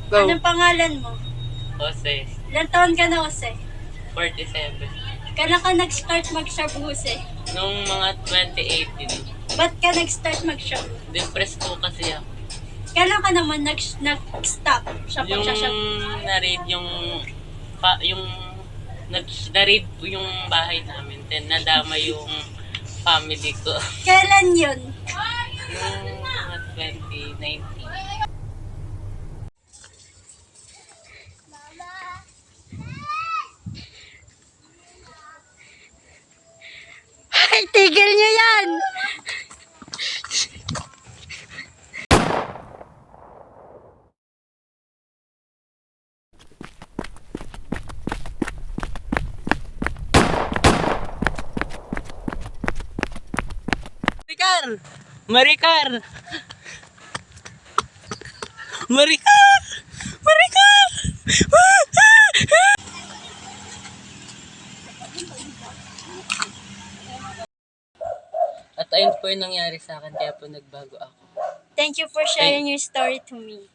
Go. Anong pangalan mo? Jose, Ilan taon ka na, Jose? 47. Kailan ka nag-start mag-shabu, Jose? Nung mga 2018, Ba't ka nag-start mag-shabu? depressed po kasi ako. Kailan ka naman nag-stop sa Yung pagsashabu? na-raid na-raid po yung bahay namin. Then nadama yung family ko. Kailan yun? Nung mga 2019. Ay, tigil nyo yan! Maricar! Maricar! Maricar! Maricar! At ayun po yung nangyari sa akin, kaya po nagbago ako. Thank you for sharing your story to me.